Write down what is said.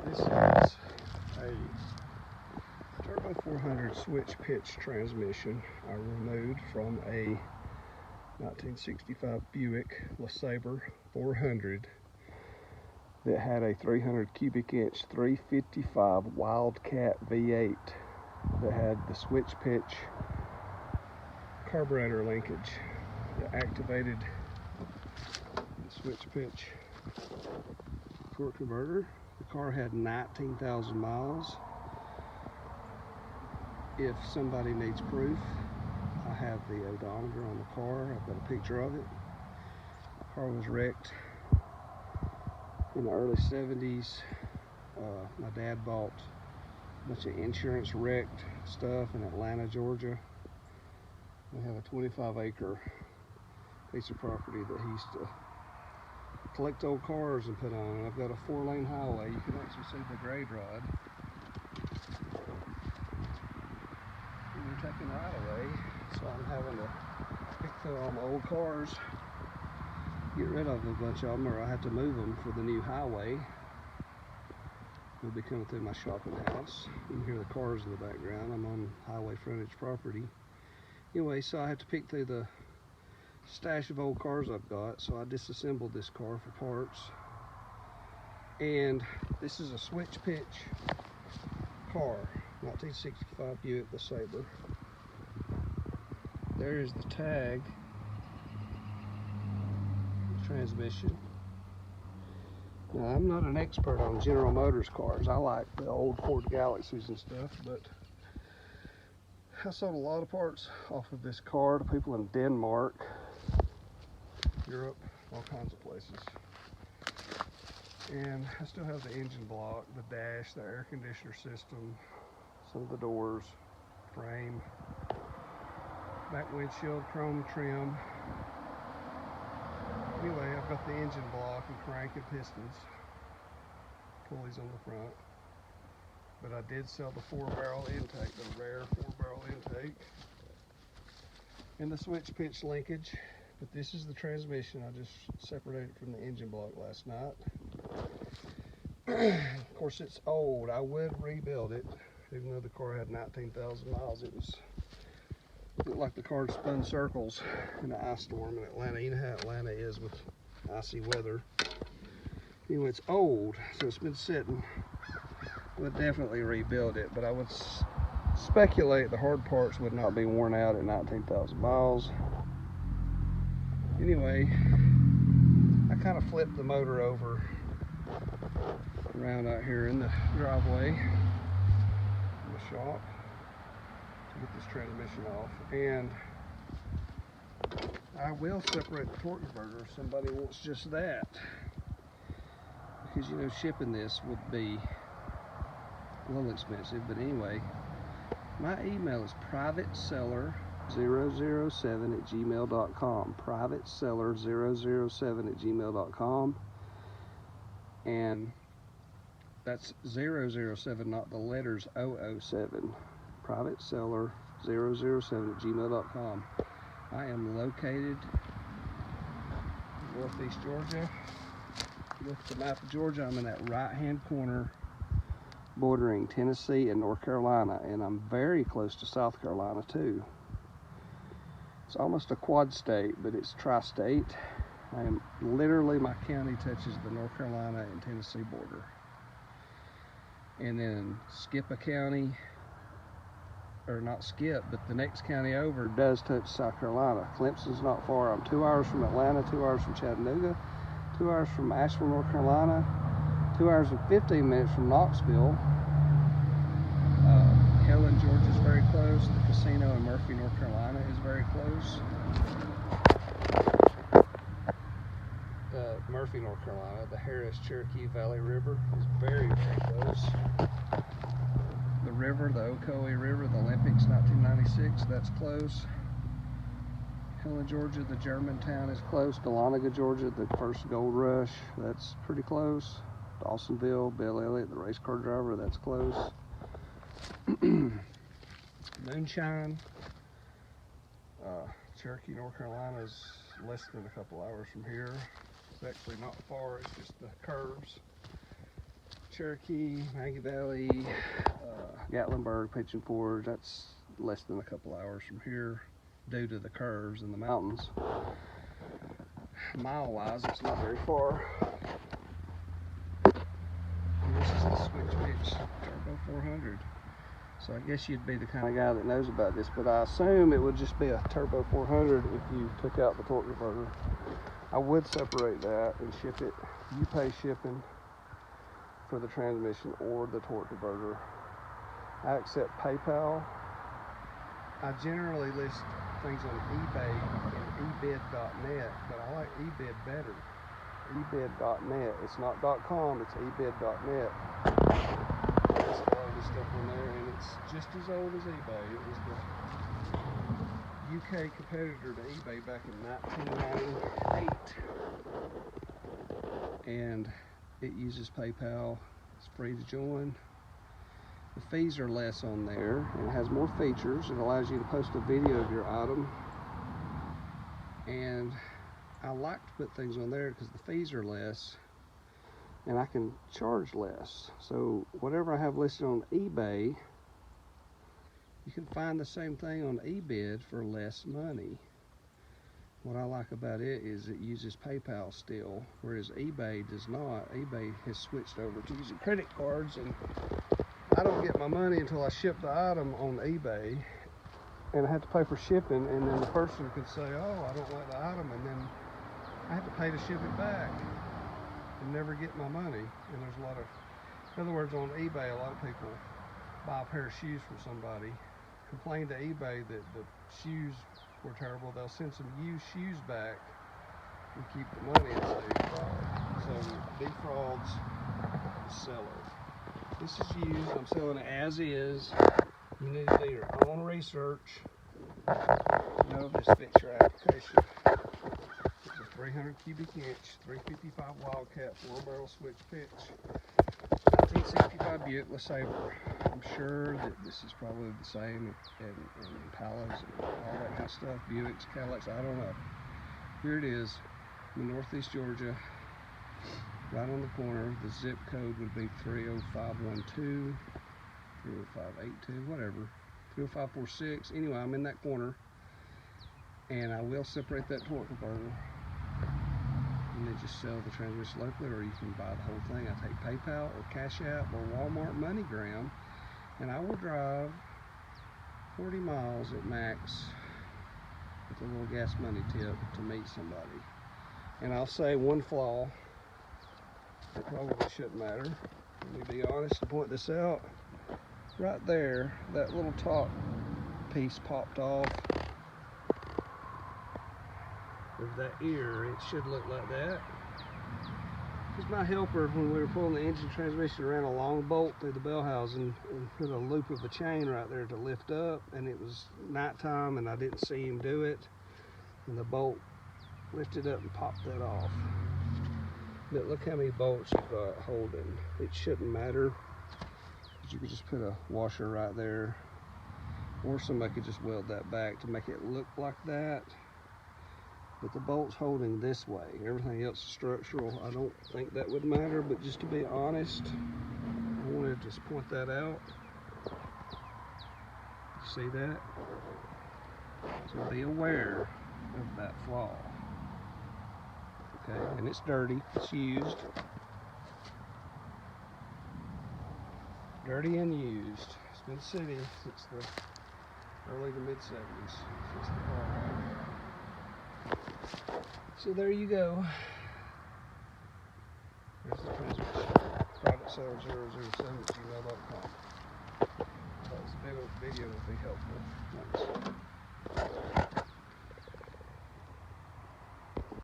This is a Th400 switch pitch transmission I removed from a 1965 Buick LeSabre 400 that had a 300 cubic inch 355 Wildcat V8 that had the switch pitch carburetor linkage that activated the switch pitch torque converter. The car had 19,000 miles. If somebody needs proof, I have the odometer on the car. I've got a picture of it. The car was wrecked in the early 70s. My dad bought a bunch of insurance wrecked stuff in Atlanta, Georgia. We have a 25-acre piece of property that he used to collect old cars and put on. I've got a 4-lane highway. You can actually see the grade rod. We're taking right away, so I'm having to pick through all my old cars, get rid of a bunch of them, or I have to move them for the new highway. We'll be coming through my shopping house. You can hear the cars in the background. I'm on highway frontage property. Anyway, so I have to pick through the stash of old cars I've got, so I disassembled this car for parts. And this is a switch pitch car, 1965 Buick LeSabre. There is the tag, transmission. Now, I'm not an expert on General Motors cars. I like the old Ford Galaxies and stuff, but I sold a lot of parts off of this car to people in Denmark, Europe, all kinds of places. And I still have the engine block, the dash, the air conditioner system, some of the doors, frame, back windshield, chrome trim. Anyway, I've got the engine block and crank and pistons, pulleys on the front. But I did sell the 4-barrel intake, the rare 4-barrel intake, and the switch pitch linkage. But this is the transmission. I just separated it from the engine block last night. Of course, it's old. I would rebuild it, even though the car had 19,000 miles. It looked like the car spun circles in an ice storm in Atlanta. You know how Atlanta is with icy weather. Anyway, it's old, so it's been sitting. Would definitely rebuild it, but I would speculate the hard parts would not be worn out at 19,000 miles. Anyway, I kind of flipped the motor over around out here in the driveway in the shop to get this transmission off, and I will separate the torque converter if somebody wants just that, because you know shipping this would be a little expensive. But anyway, my email is privateseller007@gmail.com, privateseller007@gmail.com, and that's 007, not the letters 007. privateseller007@gmail.com. I am located in northeast Georgia. Look at the map of Georgia. I'm in that right-hand corner bordering Tennessee and North Carolina, and I'm very close to South Carolina too. It's almost a quad state, but it's tri-state. I am literally, my county touches the North Carolina and Tennessee border. And then Skippa County, or not Skip, but the next county over does touch South Carolina. Clemson's not far. I'm 2 hours from Atlanta, 2 hours from Chattanooga, 2 hours from Asheville, North Carolina, 2 hours and 15 minutes from Knoxville. Helen, Georgia is very close. The casino in Murphy, North Carolina is very close. Murphy, North Carolina, the Harris-Cherokee Valley River is very, very close. The river, the Ocoee River, the Olympics 1996, that's close. Helen, Georgia, the Germantown is close. Dahlonega, Georgia, the first gold rush, that's pretty close. Dawsonville, Bill Elliott, the race car driver, that's close. Moonshine, Cherokee, North Carolina is less than a couple hours from here. It's actually not far, it's just the curves. Cherokee, Maggie Valley, Gatlinburg, Pigeon Forge. That's less than a couple hours from here due to the curves in the mountains. Mile-wise, it's not very far. And this is the switch pitch Turbo 400. So I guess you'd be the kind of guy that knows about this, but I assume it would just be a Turbo 400 if you took out the torque converter. I would separate that and ship it. You pay shipping for the transmission or the torque converter. I accept PayPal. I generally list things on eBay and ebid.net, but I like ebid better. ebid.net. It's not .com, it's ebid.net. That's all the stuff on there, and it's just as old as eBay. It was the UK competitor to eBay back in 1998. And it uses PayPal. It's free to join. The fees are less on there, and it has more features. It allows you to post a video of your item, and I like to put things on there because the fees are less and I can charge less. So whatever I have listed on eBay, you can find the same thing on eBid for less money. What I like about it is it uses PayPal still, whereas eBay does not. eBay has switched over to using credit cards, and I don't get my money until I ship the item on eBay, and I have to pay for shipping, and then the person could say, oh, I don't like the item, and then I have to pay to ship it back and never get my money. And there's a lot of, in other words, on eBay, a lot of people buy a pair of shoes from somebody, complain to eBay that the shoes were terrible. They'll send some used shoes back and keep the money and say fraud. So defrauds the seller. This is used. I'm selling it as is. You need to do your own research. Know if this fits your application. It's a 300 cubic inch, 355 Wildcat 4-barrel switch pitch, 1965 Buick LeSabre. I'm sure that this is probably the same in Impalas and all that kind of stuff. Buicks, Cadillacs, I don't know. Here it is in Northeast Georgia, right on the corner. The zip code would be 30512, 30582, whatever, 30546. Anyway, I'm in that corner, and I will separate that torque converter and then just sell the transmission locally, or you can buy the whole thing. I take PayPal or Cash App or Walmart MoneyGram, and I will drive 40 miles at max with a little gas money tip to meet somebody. And I'll say one flaw, it probably shouldn't matter. Let me be honest and point this out. Right there, that little top piece popped off of that ear. It should look like that. Because my helper, when we were pulling the engine transmission, ran a long bolt through the bell housing and put a loop of a chain right there to lift up, and it was nighttime and I didn't see him do it, and the bolt lifted up and popped that off. But look how many bolts you've got holding. It shouldn't matter, because you could just put a washer right there, or somebody could just weld that back to make it look like that. But the bolt's holding this way. Everything else is structural. I don't think that would matter, but just to be honest, I wanted to just point that out. See that? So be aware of that flaw. Okay, and it's dirty, it's used. Dirty and used. It's been sitting since the early to mid-70s, since the car. So there you go. There's the transmission. Private seller 007@gmail.com. That was a video would be helpful. Thanks.